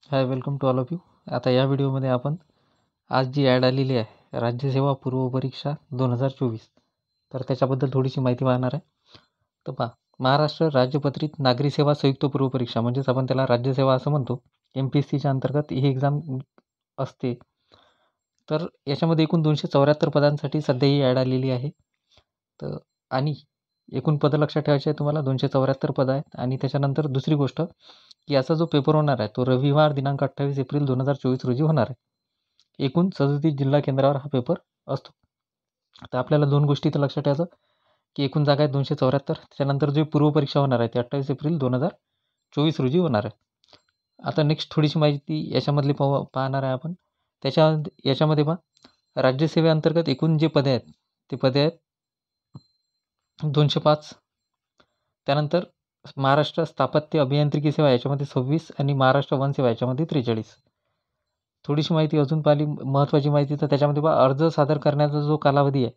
High, welcome to all of you. आता या व्हिडिओमध्ये आपण आज जी ॲड आलेली आहे राज्यसेवा पूर्व परीक्षा 2024, तर त्याच्याबद्दल थोडीशी माहिती पाहणार आहे. तर पहा, महाराष्ट्र राज्यपत्रित नागरी सेवा संयुक्त पूर्व परीक्षा म्हणजेच आपण त्याला राज्यसेवा असं म्हणतो. MPSCच्या अंतर्गत ही एक्झाम असते. तर याच्यामध्ये एकूण 274 पदांसाठी सध्या ही ॲड आलेली आहे. तर आणि एकूण पदं लक्षात ठेवायची आहे तुम्हाला, 274 पदं आहेत. आणि त्याच्यानंतर दुसरी गोष्ट की याचा जो पेपर होणार आहे तो रविवार दिनांक 28 एप्रिल 2024 रोजी होणार आहे. एकूण 37 जिल्हा केंद्रावर हा पेपर असतो. तर आपल्याला दोन गोष्टी तर लक्षात ठेवायचं की एकूण जागा आहेत 274. त्याच्यानंतर जी पूर्व परीक्षा होणार आहे ती 28 एप्रिल 2024 रोजी होणार आहे. आता नेक्स्ट थोडीशी माहिती याच्यामधली पाहणार आहे आपण. याच्यामध्ये पहा, राज्यसेवेअंतर्गत एकूण जे पदे आहेत ते पदे आहेत 205. त्यानंतर महाराष्ट्र स्थापत्य अभियांत्रिकी सेवा याच्यामध्ये 26 आणि महाराष्ट्र वन सेवा याच्यामध्ये 43. थोडीशी माहिती अजून पाहिली, महत्त्वाची माहिती, तर त्याच्यामध्ये बा अर्ज सादर करण्याचा जो कालावधी आहे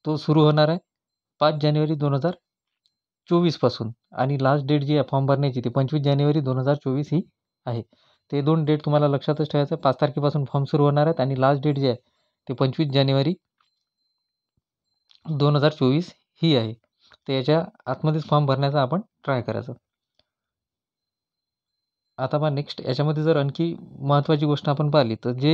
तो सुरू होणार आहे 5 जानेवारी 2024 पासून. आणि लास्ट डेट जी आहे फॉर्म भरण्याची ती 25 जानेवारी 2024 ही आहे. ते दोन डेट तुम्हाला लक्षातच ठेवायचं. 5 तारखेपासून फॉर्म सुरू होणार आहेत आणि लास्ट डेट जी आहे ते 25 जानेवारी 2024 ही आहे. तर याच्या आतमध्येच फॉर्म भरण्याचा आपण ट्राय करायचं. आता पहा, नेक्स्ट याच्यामध्ये जर आणखी महत्त्वाची गोष्ट आपण पाहिली तर जे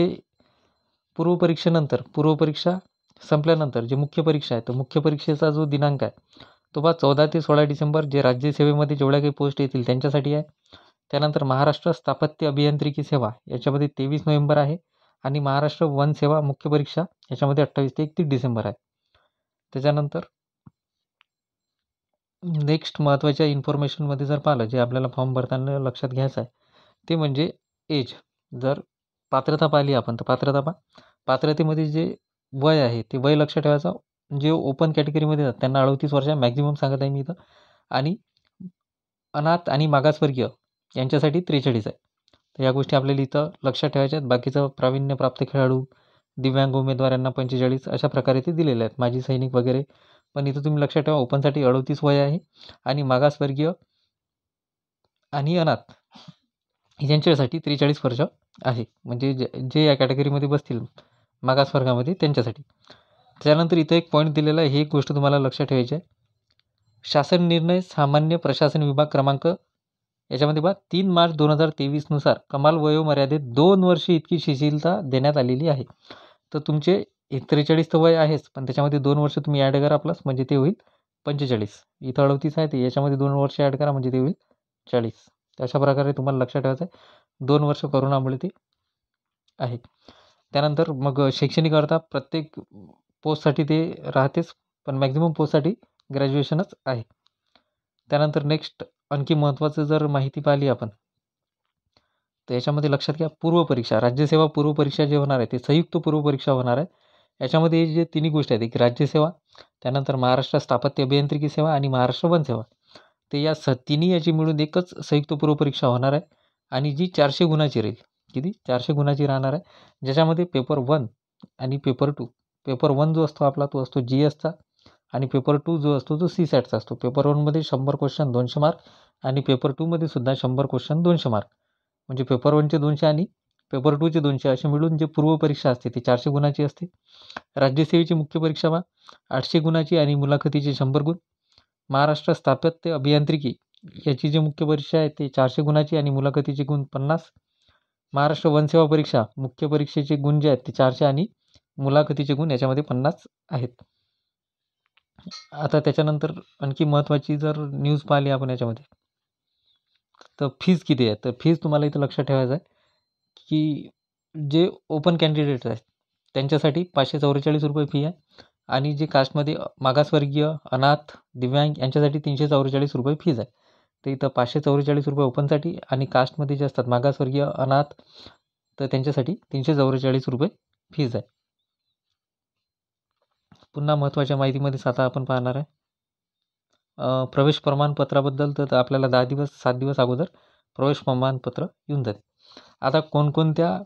पूर्व परीक्षा संपल्यानंतर जे मुख्य परीक्षा आहे तर मुख्य परीक्षेचा जो दिनांक आहे तो बा 14 ते 16 डिसेंबर जे राज्यसेवेमध्ये जेवढ्या काही पोस्ट येतील त्यांच्यासाठी आहे. त्यानंतर महाराष्ट्र स्थापत्य अभियांत्रिकी सेवा याच्यामध्ये 23 नोव्हेंबर आहे आणि महाराष्ट्र वन सेवा मुख्य परीक्षा याच्यामध्ये 28 ते 31 डिसेंबर आहे. त्याच्यानंतर नेक्स्ट महत्त्वाच्या इन्फॉर्मेशनमध्ये जर पाहिलं जे आपल्याला फॉर्म भरताना लक्षात घ्यायचं आहे ते म्हणजे एज. जर पात्रता पाहिली आपण तर पात्रतेमध्ये जे वय आहे ते वय लक्षात ठेवायचं. जे ओपन कॅटेगरीमध्ये जातात त्यांना 38 वर्ष मॅक्झिमम सांगत आहे मी इथं. आणि अनाथ आणि मागासवर्गीय यांच्यासाठी 43 आहे. तर या गोष्टी आपल्याला इथं लक्षात ठेवायच्या आहेत. बाकीचं प्रावीण्यप्राप्त खेळाडू, दिव्यांग उमेदवारांना 45 अशा प्रकारे ते दिलेले आहेत, माजी सैनिक वगैरे. पण इथं तुम्ही लक्षात ठेवा ओपनसाठी 38 वय आहे आणि मागासवर्गीय आणि अनाथ यांच्यासाठी 43 वर्ष आहे. म्हणजे जे या कॅटेगरीमध्ये बसतील मागासवर्गामध्ये त्यांच्यासाठी. त्यानंतर इथं एक पॉईंट दिलेला आहे, ही एक गोष्ट तुम्हाला लक्षात ठेवायची आहे. शासन निर्णय सामान्य प्रशासन विभाग क्रमांक याच्यामध्ये 3 मार्च 2023 नुसार कमाल वयोमर्यादेत 2 वर्षे इतकी शिथिलता देण्यात आलेली आहे. तर तुमचे 43 तर वय आहेच, पण त्याच्यामध्ये 2 वर्ष तुम्ही ॲड करा प्लस, म्हणजे ते होईल 45. इथं 38 आहे, ते याच्यामध्ये 2 वर्ष ॲड करा म्हणजे ते होईल 40. तर अशा प्रकारे तुम्हाला लक्षात ठेवायचं आहे. 2 वर्ष करोनामुळे ते आहे. त्यानंतर मग शैक्षणिक अर्हता प्रत्येक पोस्टसाठी ते राहतेच, पण मॅक्झिमम पोस्टसाठी ग्रॅज्युएशनच आहे. त्यानंतर नेक्स्ट आणखी महत्त्वाचं जर माहिती पाहिली आपण तर याच्यामध्ये लक्षात घ्या, पूर्व परीक्षा राज्यसेवा पूर्व परीक्षा जे होणार आहे ते संयुक्त पूर्व परीक्षा होणार आहे. याच्यामध्ये जे तिन्ही गोष्टी आहेत, एक राज्यसेवा, त्यानंतर महाराष्ट्र स्थापत्य अभियांत्रिकी सेवा आणि महाराष्ट्र वन सेवा, ते या तिन्ही याची मिळून एकच संयुक्त पूर्व परीक्षा होणार आहे. आणि जी 400 गुणाची राहील. किती? 400 गुणाची राहणार आहे, ज्याच्यामध्ये पेपर 1 आणि पेपर 2. पेपर 1 जो असतो आपला तो असतो GSचा आणि पेपर 2 जो असतो तो CSATचा असतो. पेपर 1मध्ये 100 क्वेश्चन 200 मार्क आणि पेपर 2मध्ये सुद्धा 100 क्वेश्चन 200 मार्क. म्हणजे पेपर 1चे 200 आणि पेपर 2चे 200 असे मिळून जे पूर्व परीक्षा असते ती 400 गुणाची असते. राज्यसेवेची मुख्य परीक्षा 800 गुणाची आणि मुलाखतीचे 100 गुण. महाराष्ट्र स्थापत्य अभियांत्रिकी याची जी मुख्य परीक्षा आहे ती 400 गुणाची आणि मुलाखतीचे गुण 50. महाराष्ट्र वनसेवा परीक्षा मुख्य परीक्षेचे गुण जे आहेत ते 400 आणि मुलाखतीचे गुण याच्यामध्ये 50 आहेत. आता त्याच्यानंतर आणखी महत्त्वाची जर न्यूज पाहिली आपण याच्यामध्ये तर फीज किती आहे. तर फीज तुम्हाला इथं लक्षात ठेवायचं आहे की जे ओपन कॅन्डिडेट्स आहेत त्यांच्यासाठी 544 रुपये फी आहे आणि जे कास्टमध्ये मागासवर्गीय, अनाथ, दिव्यांग यांच्यासाठी 344 रुपये फीज आहे. तर इथं 544 रुपये ओपनसाठी आणि कास्टमध्ये जे असतात मागासवर्गीय, अनाथ, तर त्यांच्यासाठी 344 रुपये फीज आहे. पुन्हा महत्त्वाच्या माहितीमध्येच आता आपण पाहणार आहे प्रवेश प्रमाणपत्राबद्दल. तर आपल्याला 7 दिवस अगोदर प्रवेश प्रमाणपत्र येऊन जाते. आता कोणकोणत्या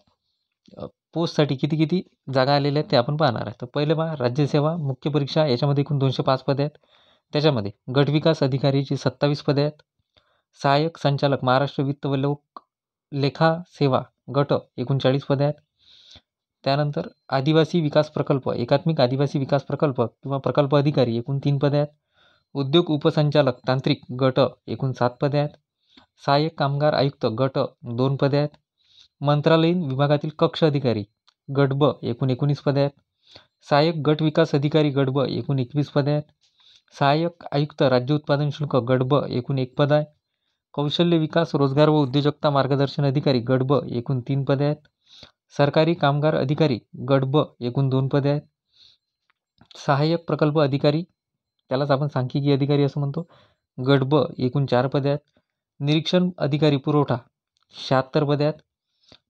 पोस्टसाठी किती जागा आलेल्या आहेत ते आपण पाहणार आहे. तर पहिले राज्यसेवा मुख्य परीक्षा याच्यामध्ये एकूण 205 पदे आहेत. त्याच्यामध्ये गटविकास अधिकारीची 27 पदे आहेत. सहाय्यक संचालक महाराष्ट्र वित्त व लेखा सेवा गट एकूण 40 पदे आहेत. त्यानंतर आदिवासी विकास प्रकल्प एकात्मिक आदिवासी विकास प्रकल्प किंवा प्रकल्प अधिकारी एकूण 3 पदे आहेत. उद्योग उपसंचालक तांत्रिक गट एकूण 7 पदे आहेत. सहाय्यक कामगार आयुक्त गट 2 पदे आहेत. मंत्रालयीन विभागातील कक्ष अधिकारी गट ब एकूण 19 पदे आहेत. सहाय्यक गट विकास अधिकारी गट ब एकूण 21 पदे आहेत. सहाय्यक आयुक्त राज्य उत्पादन शुल्क गट ब एकूण 1 पद आहे. कौशल्य विकास रोजगार व उद्योजकता मार्गदर्शन अधिकारी गट ब एकूण 3 पदे आहेत. सरकारी कामगार अधिकारी गट ब एकूण 2 पदे आहेत. सहाय्यक प्रकल्प अधिकारी त्यालाच आपण सांख्यिकी अधिकारी असं म्हणतो गट ब एकूण 4 पदे आहेत. निरीक्षण अधिकारी पुरवठा 76 पदे आहेत.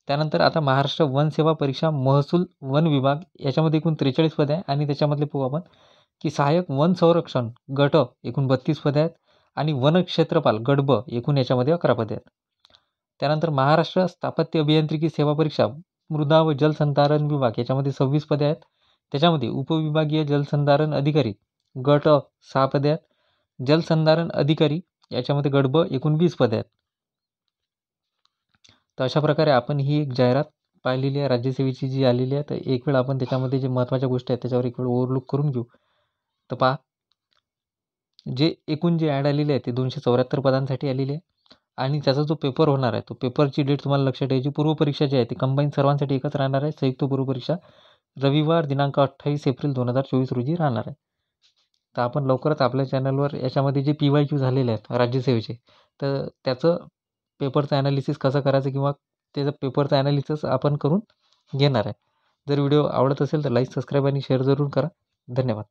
त्यानंतर आता महाराष्ट्र वन सेवा परीक्षा महसूल वन विभाग याच्यामध्ये एकूण 43 पदे आहे आणि त्याच्यामधले पाहू आपण की सहाय्यक वन संरक्षण गट एकूण 32 पदे आहेत आणि वन क्षेत्रपाल गट ब एकूण याच्यामध्ये 11 पदे आहेत. त्यानंतर महाराष्ट्र स्थापत्य अभियांत्रिकी सेवा परीक्षा मृदा व जलसंधारण विभाग याच्यामध्ये 26 पदे आहेत. त्याच्यामध्ये उपविभागीय जलसंधारण अधिकारी गट 6 पदे आहेत. जलसंधारण अधिकारी याच्यामध्ये गट ब एकूण 20 पदे आहेत. तर अशा प्रकारे आपण ही एक जाहिरात पाहिलेली आहे राज्यसेवेची जी आलेली आहे. तर एक वेळ आपण त्याच्यामध्ये जे महत्त्वाच्या गोष्टी आहेत त्याच्यावर एक वेळ ओव्हरलुक करून घेऊ. तर पहा जे एकूण जे ॲड आलेली आहे ते 274 पदांसाठी आलेली आहे आणि त्याचा जो पेपर होणार आहे तो पेपरची डेट तुम्हाला लक्षात ठेवायची. पूर्वपरीक्षा जी आहे ती कंबाईन सर्वांसाठी एकच राहणार आहे. संयुक्त पूर्वपरीक्षा रविवार दिनांक 28 एप्रिल 2024 रोजी राहणार आहे. तर आपण लवकरच आपल्या चॅनलवर याच्यामध्ये जे PYQ झालेले आहेत राज्यसेवेचे तर त्याचं पेपरचं ॲनालिसिस कसं करायचं किंवा त्याचं पेपरचं ॲनालिसिस आपण करून घेणार आहे. जर व्हिडिओ आवडत असेल तर लाईक सबस्क्राईब आणि शेअर जरूर करा. धन्यवाद.